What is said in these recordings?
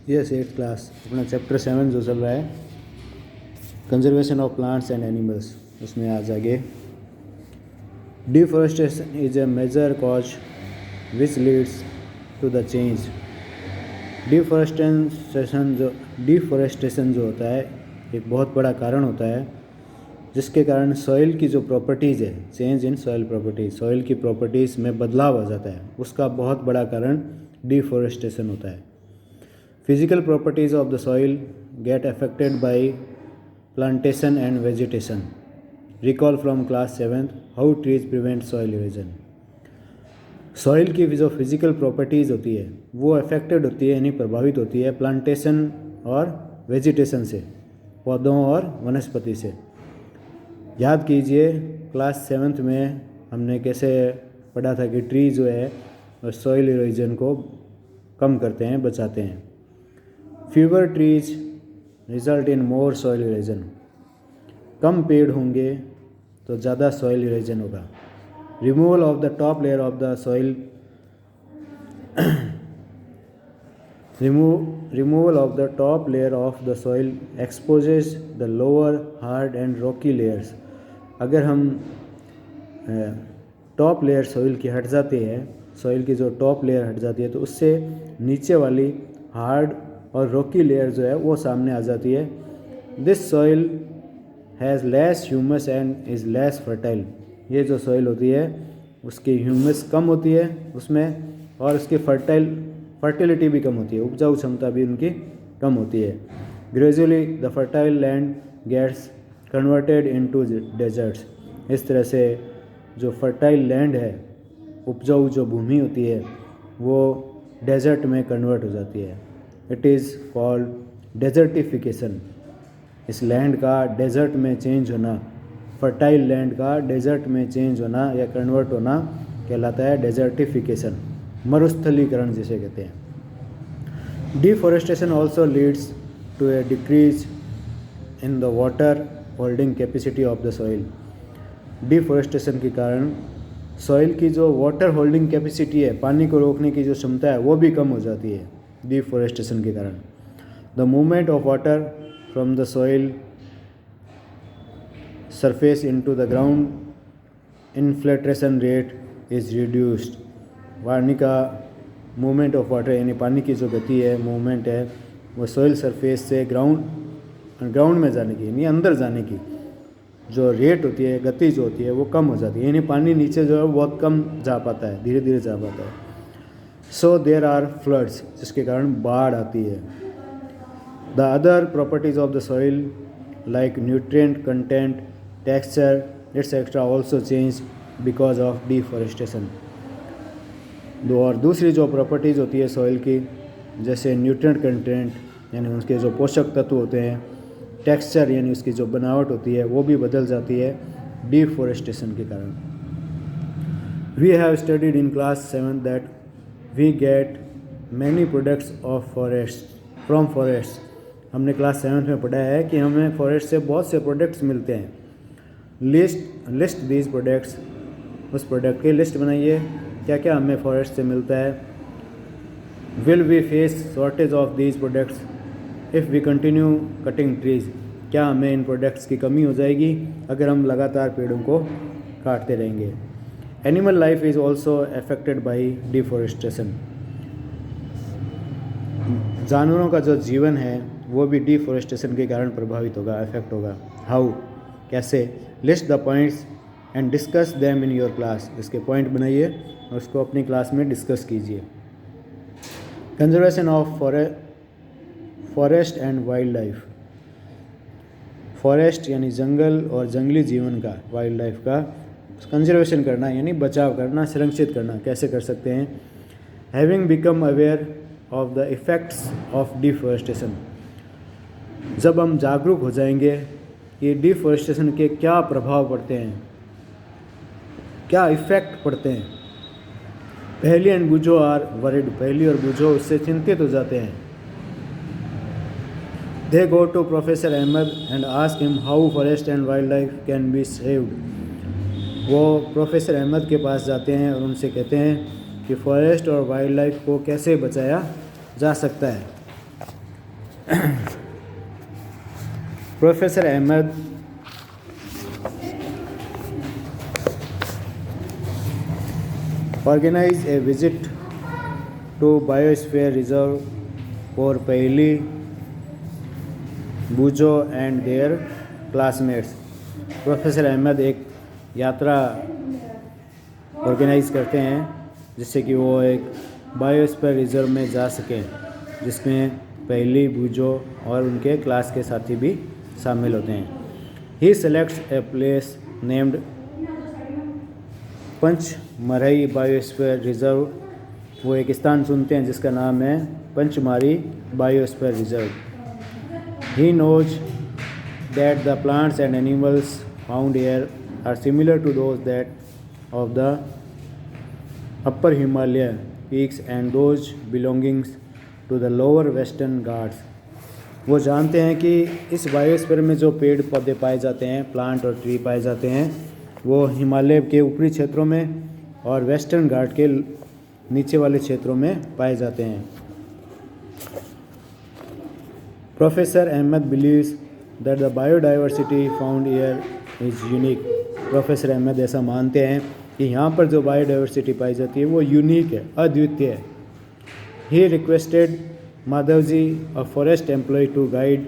Yes 8th class अपना chapter 7 जो चल रहा है conservation of plants and animals, उसमें आज आगे deforestation is a major cause which leads to the change. Deforestation जो होता है एक बहुत बड़ा कारण होता है जिसके कारण सॉइल की जो प्रॉपर्टीज़ है, change in soil properties, soil की प्रॉपर्टीज़ में बदलाव आ जाता है, उसका बहुत बड़ा कारण डिफॉरेस्टेशन होता है। Physical properties of the soil get affected by plantation and vegetation. Recall from class 7th how trees prevent soil erosion. Soil की जो फिजिकल प्रॉपर्टीज़ होती है वो अफेक्टेड होती है यानी प्रभावित होती है प्लांटेशन और वेजिटेशन से, पौधों और वनस्पति से। याद कीजिए क्लास 7th में हमने कैसे पढ़ा था कि ट्री जो है सॉइल इरोजन को कम करते हैं, बचाते हैं। Fewer trees result in more soil erosion. कम पेड़ होंगे तो ज़्यादा सॉइल इरोजन होगा। Removal of the top layer of the soil removal of the top layer of the soil exposes the lower hard and rocky layers. अगर हम top layer soil की हट जाती है, सॉइल की जो टॉप लेयर हट जाती है तो उससे नीचे वाली हार्ड और रॉकी लेयर जो है वो सामने आ जाती है। This soil has less humus and is less fertile. ये जो सॉइल होती है उसकी ह्यूमस कम होती है उसमें और उसकी फर्टिलिटी भी कम होती है, उपजाऊ क्षमता भी उनकी कम होती है। Gradually the fertile land gets converted into deserts. इस तरह से जो फर्टाइल लैंड है, उपजाऊ जो भूमि होती है वो डेजर्ट में कन्वर्ट हो जाती है। It is called desertification. इस लैंड का डेजर्ट में चेंज होना, फर्टाइल लैंड का डेजर्ट में चेंज होना या कन्वर्ट होना कहलाता है डेजर्टिफिकेशन, मरुस्थलीकरण जिसे कहते हैं। Deforestation also leads to a decrease in the water holding capacity of the soil. Deforestation के कारण सॉइल की जो वाटर होल्डिंग कैपेसिटी है, पानी को रोकने की जो क्षमता है वो भी कम हो जाती है डिफॉरेस्टेशन के कारण। The movement of water from the soil surface into the ground, infiltration rate is reduced. पानी का मूवमेंट ऑफ वाटर यानी पानी की जो गति है, मूवमेंट है, वो सॉइल सरफेस से ग्राउंड में जाने की यानी अंदर जाने की जो रेट होती है, गति जो होती है वो कम हो जाती है, यानी पानी नीचे जो है बहुत कम जा पाता है, धीरे धीरे जा पाता है। सो देर आर फ्लड्स, जिसके कारण बाढ़ आती है। The other properties of the soil like nutrient content, texture etcetera also change because of deforestation. और दूसरी जो प्रॉपर्टीज़ होती है सॉइल की, जैसे न्यूट्रिएंट कंटेंट यानी उसके जो पोषक तत्व होते हैं, टेक्सचर यानी उसकी जो बनावट होती है वो भी बदल जाती है डिफॉरेस्टेशन के कारण। We have studied in class 7 that we get many products of forest from forest. हमने क्लास 7 में पढ़ा है कि हमें फॉरेस्ट से बहुत से प्रोडक्ट्स मिलते हैं। लिस्ट दीज प्रोडक्ट्स, उस प्रोडक्ट की लिस्ट बनाइए, क्या क्या हमें फॉरेस्ट से मिलता है। Will we face shortage of these products if we continue cutting trees. क्या हमें इन प्रोडक्ट्स की कमी हो जाएगी अगर हम लगातार पेड़ों को काटते रहेंगे। Animal life is also affected by deforestation. जानवरों का जो जीवन है वो भी डिफॉरेस्टेशन के कारण प्रभावित होगा, अफेक्ट होगा। हाउ, कैसे? List the points and discuss them in your class. इसके पॉइंट बनाइए और उसको अपनी क्लास में डिस्कस कीजिए। Conservation of forest and wild life. Forest यानी जंगल और जंगली जीवन का, वाइल्ड लाइफ का कंजर्वेशन करना यानी बचाव करना, संरक्षित करना कैसे कर सकते हैं। Having become aware of the effects of deforestation. जब हम जागरूक हो जाएंगे कि डिफॉरेस्टेशन के क्या प्रभाव पड़ते हैं, क्या इफ़ेक्ट पड़ते हैं। पहली एंड बुझो आर वरिड, पहली और बुझो उससे चिंतित हो जाते हैं। They go to professor Ahmed and ask him how forest and wildlife can be saved. वो प्रोफेसर अहमद के पास जाते हैं और उनसे कहते हैं कि फॉरेस्ट और वाइल्ड लाइफ को कैसे बचाया जा सकता है। Professor Ahmed organized a visit to Biosphere Reserve for Paheli, Bujo and their classmates. Professor Ahmed एक यात्रा ऑर्गेनाइज करते हैं जिससे कि वो एक बायोस्फीयर रिजर्व में जा सकें, जिसमें पहली, बूजो और उनके क्लास के साथी भी शामिल होते हैं. He selects a place named Pachmarhi biosphere reserve. वो एक स्थान चुनते हैं जिसका नाम है Pachmarhi biosphere reserve. He knows that the plants and animals found here are similar to those that of the upper Himalaya peaks and those belonging to the lower western Ghats. वो जानते हैं कि इस बायोस्फीयर में जो पेड़ पौधे पाए जाते हैं, प्लांट और ट्री पाए जाते हैं, वो हिमालय के ऊपरी क्षेत्रों में और वेस्टर्न घाट के नीचे वाले क्षेत्रों में पाए जाते हैं. Professor Ahmed believes that the biodiversity found here is unique. Professor Ahmed ऐसा मानते हैं कि यहाँ पर जो बायोडाइवर्सिटी पाई जाती है वो यूनिक है, अद्वितीय है. He requested Madhav ji, a forest employ, to guide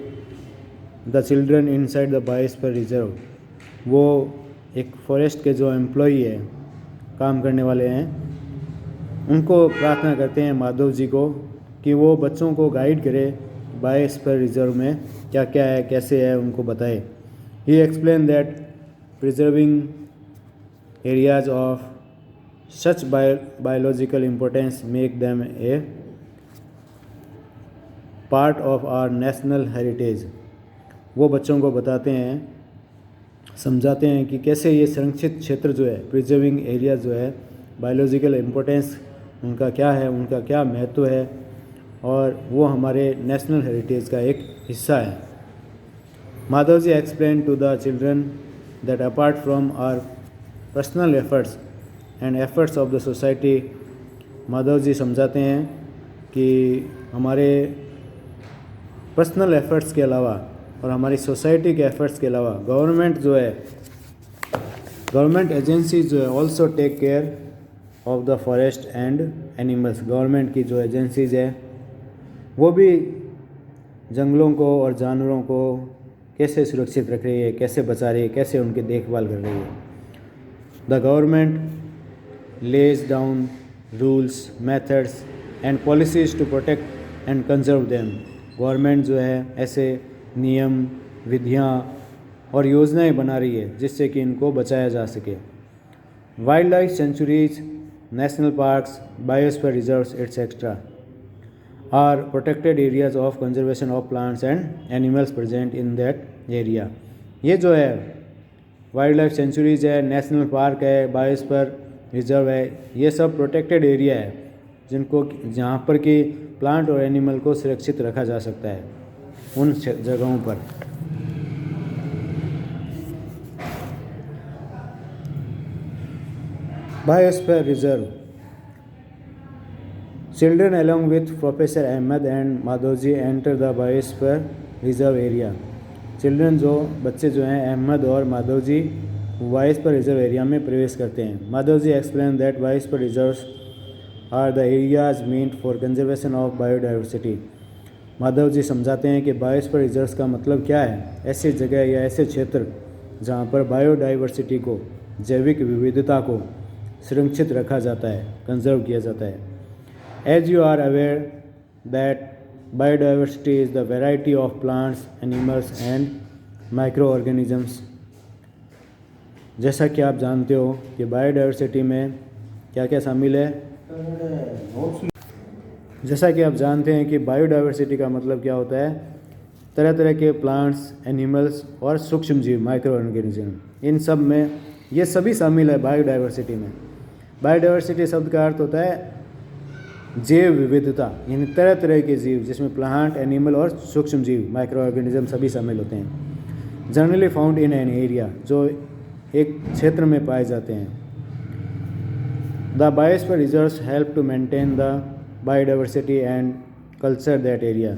the children inside the biosphere reserve. वो एक फॉरेस्ट के जो एम्प्लॉय है, काम करने वाले हैं, उनको प्रार्थना करते हैं माधव जी को कि वो बच्चों को गाइड करे, बायोस्फीयर रिजर्व में क्या क्या है, कैसे है, उनको बताए. He explain that preserving areas of such biological importance make them a part of our national heritage. वो बच्चों को बताते हैं, समझाते हैं कि कैसे ये संरक्षित क्षेत्र जो है, प्रिजर्विंग एरिया जो है, बायोलॉजिकल इम्पोर्टेंस उनका क्या है, उनका क्या महत्व है, और वो हमारे नेशनल हेरिटेज का एक हिस्सा है. Madhav ji explain to the children that apart from our personal efforts and efforts of the society. Madhav ji समझाते हैं कि हमारे पर्सनल एफर्ट्स के अलावा और हमारी सोसाइटी के एफर्ट्स के अलावा गवर्नमेंट जो है, गवर्नमेंट एजेंसीज जो है also take care of the forest and animals. Government की जो एजेंसीज है वो भी जंगलों को और जानवरों को कैसे सुरक्षित रख रही है, कैसे बचा रही है, कैसे उनकी देखभाल कर रही है. The government lays down rules, methods and policies to protect and conserve them. Government जो है ऐसे नियम, विधियाँ और योजनाएं बना रही है जिससे कि इनको बचाया जा सके. Wild life sanctuaries, national parks, biosphere reserves etcetera are protected areas of conservation of plants and animals present in that area. ये जो है वाइल्ड लाइफ सेंचुरीज है, नेशनल पार्क है, बायोस्फीयर रिजर्व है, ये सब प्रोटेक्टेड एरिया है जिनको, जहाँ पर कि प्लांट और एनिमल को सुरक्षित रखा जा सकता है उन जगहों पर. Biosphere reserve. Children along with Professor Ahmed and Madhavji enter the Biosphere Reserve area. Children जो बच्चे जो हैं अहमद और Madhav ji biosphere reserve area में प्रवेश करते हैं. Madhav ji explain that biosphere reserves are the areas meant for conservation of biodiversity. Madhav ji समझाते हैं कि बायोस्फीयर रिजर्व्स का मतलब क्या है. ऐसी जगह या ऐसे क्षेत्र जहाँ पर बायोडाइवर्सिटी को, जैविक विविधता को सुरक्षित रखा जाता है, कंजर्व किया जाता है. As you are aware that biodiversity is the variety of plants, animals and microorganisms. जैसा कि आप जानते हो कि बायोडाइवर्सिटी में क्या क्या शामिल है. जैसा कि आप जानते हैं कि बायोडाइवर्सिटी का मतलब क्या होता है, तरह तरह के प्लांट्स, एनिमल्स और सूक्ष्म जीव, माइक्रो ऑर्गेनिज्म, इन सब में ये सभी शामिल है बायोडाइवर्सिटी में. बायोडाइवर्सिटी शब्द का अर्थ होता है जैव विविधता, यानी तरह तरह के जीव जिसमें प्लांट, एनिमल और सूक्ष्म जीव, माइक्रो ऑर्गेनिज्म सभी शामिल होते हैं. Generally found in an area, जो एक क्षेत्र में पाए जाते हैं. The biosphere reserves help to maintain the biodiversity and culture that area.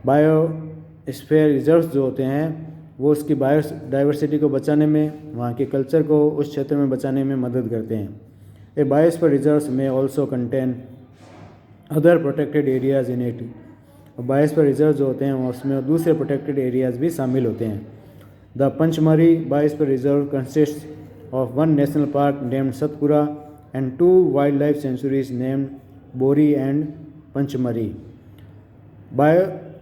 Biosphere reserves जो होते हैं वो उसकी बायोडाइवर्सिटी को बचाने में, वहाँ के कल्चर को उस क्षेत्र में बचाने में मदद करते हैं। ए बायोस्फीयर रिजर्व्स में also contain other protected areas in it. Biosphere reserve जो होते हैं उसमें दूसरे प्रोटेक्टेड एरियाज भी शामिल होते हैं। The Pachmarhi biosphere reserve consist of one national park named Satpura and 2 wildlife sanctuaries named Bori and Pachmarhi.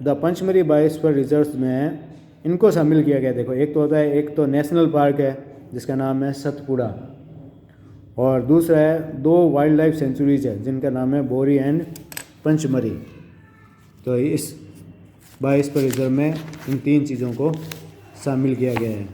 The Pachmarhi biosphere reserve में इनको शामिल किया गया। देखो, एक तो होता है, एक तो नेशनल पार्क है जिसका नाम है सतपुड़ा, और दूसरा है 2 वाइल्ड लाइफ सेंचुरीज है जिनका नाम है बोरी एंड पंचमरी। तो इस बायोस्फीयर रिजर्व में इन 3 चीज़ों को शामिल किया गया है।